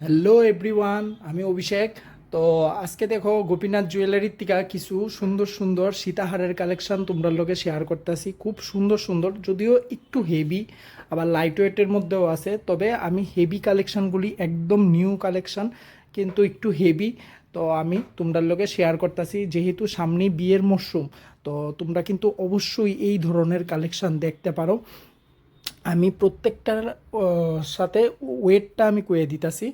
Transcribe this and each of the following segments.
Hello everyone, আমি অভিষেক। তো আজকে দেখো গোপীনাথ জুয়েলারির থেকে কিছু সুন্দর সুন্দর সীতাহারের কালেকশন তোমরা লোকে শেয়ার করতেছি। খুব সুন্দর সুন্দর, যদিও একটু হেভি, আবার লাইট ওয়েটের মধ্যেও আছে। তবে আমি হেভি কালেকশনগুলি একদম নিউ কালেকশন, কিন্তু একটু হেভি। তো আমি তোমরা লোকে শেয়ার করতেছি, যেহেতু সামনেই বিয়ের মরশুম। তো তোমরা কিন্তু অবশ্যই এই ধরনের কালেকশন দেখতে পারো। আমি প্রত্যেকটার সাথে ওয়েটটা আমি কয়ে দিতেছি।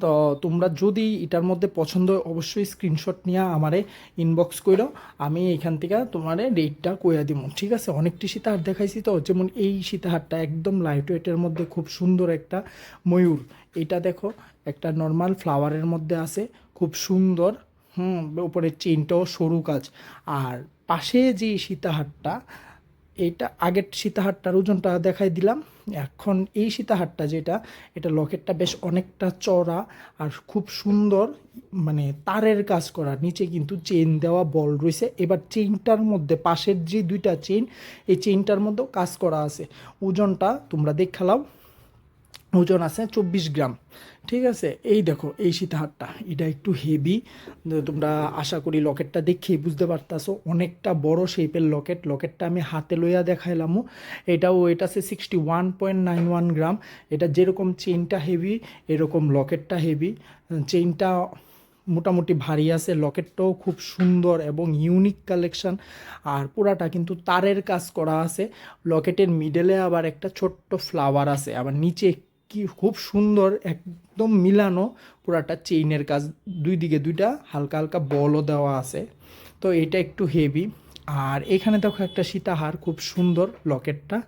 তো তোমরা যদি এটার মধ্যে পছন্দ হয় অবশ্যই স্ক্রিনশট নিয়ে আমারে ইনবক্স করো। আমি এখান থেকে তোমারে রেটটা কয়ে দিব, ঠিক আছে? অনেকটি সীতাহার দেখাইছি, তো যেমন এই সীতাহারটা একদম লাইট ওয়েটের মধ্যে খুব সুন্দর একটা ময়ূর। এটা দেখো, একটা নর্মাল ফ্লাওয়ারের মধ্যে আছে, খুব সুন্দর। উপরে চেইনটাও সরু কাজ। আর পাশে যে সীতাহারটা, এইটা আগের সীতাহারটার ওজনটা দেখাই দিলাম। এখন এই সীতাহারটা যেটা, এটা লকেটটা বেশ অনেকটা চড়া আর খুব সুন্দর, মানে তারের কাজ করা। নিচে কিন্তু চেইন দেওয়া বল রয়েছে। এবার চেইনটার মধ্যে পাশের যে দুইটা চেইন, এই চেইনটার মধ্যেও কাজ করা আছে। ওজনটা তোমরা দেখালাও, ওজন আছে 24 গ্রাম। ঠিক আছে, এই দেখো এই সীতাহারটা, এটা একটু হেভি। তোমরা আশা করি লকেটটা দেখেই বুঝতে পারতাছো, অনেকটা বড় শেপের লকেট। লকেটটা আমি হাতে লইয়া দেখাইলামও। এটাও ওয়েট আছে 61.91 গ্রাম। এটা যেরকম চেইনটা হেভি, এরকম লকেটটা হেভি। চেইনটা মোটামুটি ভারী আছে, লকেটটাও খুব সুন্দর এবং ইউনিক কালেকশন। আর পুরাটা কিন্তু তারের কাজ করা আছে। লকেটের মিডলে আবার একটা ছোট্ট ফ্লাওয়ার আছে, আবার নিচে কি খুব সুন্দর একদম মিলানো পুরাটা চেইনের কাজ। দুই দিকে দুইটা হালকা হালকা বলও দেওয়া আছে। তো এটা একটু হেভি। আর এখানে দেখো একটা সীতাহার, খুব সুন্দর লকেটটা।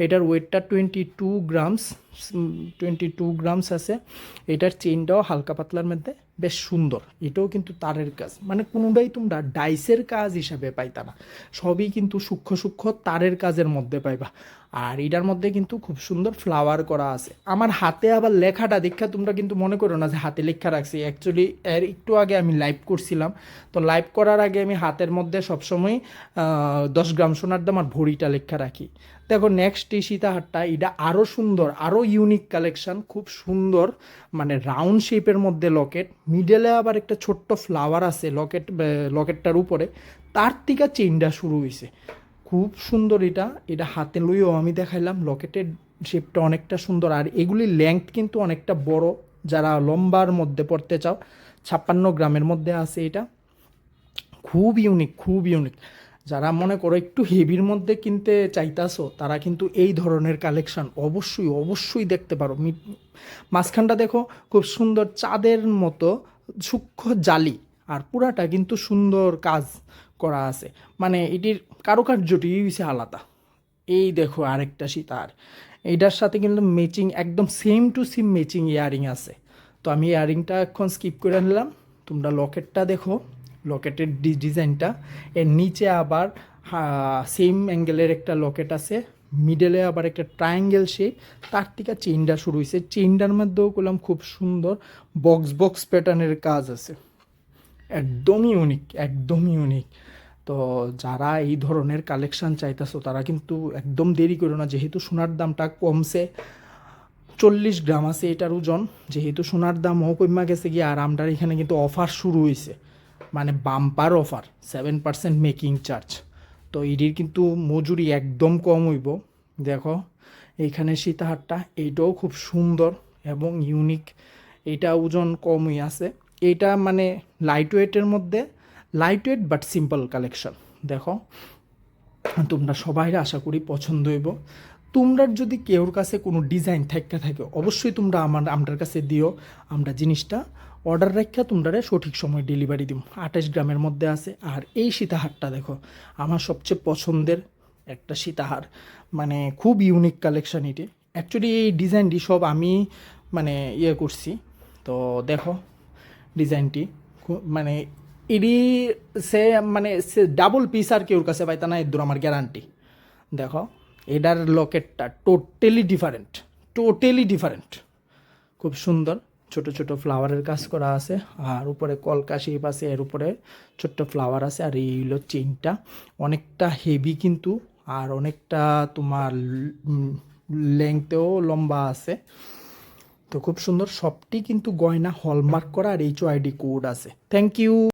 এটার ওয়েটটা 22 গ্রামস, 22 গ্রামস আছে। এটার চেইনটাও হালকা পাতলার মধ্যে, বেশ সুন্দর। এটাও কিন্তু তারের কাজ, মানে কোনোটাই তোমরা ডাইসের কাজ হিসাবে পাইতা না, সবই কিন্তু সূক্ষ্ম সূক্ষ্ম তারের কাজের মধ্যে পাইবা। আর এটার মধ্যে কিন্তু খুব সুন্দর ফ্লাওয়ার করা আছে। আমার হাতে আবার লেখাটা দেখা তোমরা কিন্তু মনে করো না যে হাতে লেখা রাখছি। অ্যাকচুয়ালি এর একটু আগে আমি লাইভ করছিলাম, তো লাইভ করার আগে আমি হাতের মধ্যে সবসময় 10 গ্রাম সোনার দাম আর ভরিটা লেখা রাখি। দেখো নেক্সট এই সীতাহারটা, এটা আরও সুন্দর, আরও ইউনিক কালেকশন, খুব সুন্দর। মানে রাউন্ড শেপের মধ্যে লকেট, মিডলে আবার একটা ছোট্ট ফ্লাওয়ার আছে লকেটটার উপরে। তার থেকে চেইনটা শুরু হয়েছে, খুব সুন্দর। এটা এটা হাতে লইও আমি দেখাইলাম। লকেটের শেপটা অনেকটা সুন্দর, আর এগুলির লেংথ কিন্তু অনেকটা বড়। যারা লম্বার মধ্যে পড়তে চাও, 56 গ্রামের মধ্যে আছে এটা। খুব ইউনিক, খুব ইউনিক। যারা মনে করো একটু হেভির মধ্যে কিনতে চাইতাছো, তারা কিন্তু এই ধরনের কালেকশন অবশ্যই অবশ্যই দেখতে পারো। মাঝখানটা দেখো, খুব সুন্দর চাঁদের মতো সূক্ষ্ম জালি। আর পুরাটা কিন্তু সুন্দর কাজ করা আছে, মানে এটির কারুকার্যটি হচ্ছে আলাদা। এই দেখো আরেকটা সীতার, এইটার সাথে কিন্তু ম্যাচিং, একদম same to same matching earring আছে। তো আমি ইয়ারিংটা এখন স্কিপ করে নিলাম। তোমরা লকেটটা দেখো, লকেটের ডিজাইনটা। এর নিচে আবার সেম অ্যাঙ্গেলের একটা লকেট আছে, মিডলে আবার একটা ট্রায়াঙ্গেল শেপ। তার থেকে চেইনটা শুরু হয়েছে। চেইনটার মধ্যেও করলাম খুব সুন্দর বক্স বক্স প্যাটার্নের কাজ আছে। একদমই ইউনিক, একদমই ইউনিক। তো যারা এই ধরনের কালেকশন চাইতেছো, তারা কিন্তু একদম দেরি করো না। যেহেতু সোনার দামটা কমছে, 40 গ্রাম আছে এটার ওজন। যেহেতু সোনার দামও কমা গেছে গিয়ে, আর আমরার এখানে কিন্তু অফার শুরু হয়েছে, মানে বাম্পার অফার, 7% মেকিং চার্জ। তো এটির কিন্তু মজুরি একদম কম হইব। দেখো এইখানে সীতাহারটা, এইটাও খুব সুন্দর এবং ইউনিক। এইটা ওজন কমই আছে। এইটা মানে লাইট ওয়েটের মধ্যে, light weight but simple collection. দেখো তোমরা সবাই আশা করি পছন্দ হইব। তোমরা যদি কেউর কাছে কোনো ডিজাইন থাকে অবশ্যই তোমরা আমাদের কাছে দিও। আমরা জিনিসটা অর্ডার রাখা তোমরা সঠিক সময় ডেলিভারি দিব। 28 গ্রামের মধ্যে আছে। আর এই সীতাহারটা দেখো, আমার সবচেয়ে পছন্দের একটা সীতাহার, মানে খুব ইউনিক কালেকশন এটি। অ্যাকচুয়ালি এই ডিজাইনটি সব আমি মানে করছি। তো দেখো ডিজাইনটি, মানে এডি সে মানে সে ডাবল পিস আর কেউর কাছে পাইতা না, এর দূর আমার গ্যারান্টি। দেখো এটার লকেটটা টোটালি ডিফারেন্ট, টোটালি ডিফারেন্ট। খুব সুন্দর ছোট ছোট ফ্লাওয়ারের কাজ করা আছে। আর উপরে কলকা শেপ আছে, এর উপরে ছোট্ট ফ্লাওয়ার আছে। আর এই হলো চেইনটা, অনেকটা হেভি কিন্তু, আর অনেকটা তোমার লেংথেও লম্বা আছে। তো তো খুব সুন্দর, সবটি কিন্তু গয়না হলমার্ক করা আর HOID কোড আছে। Thank you.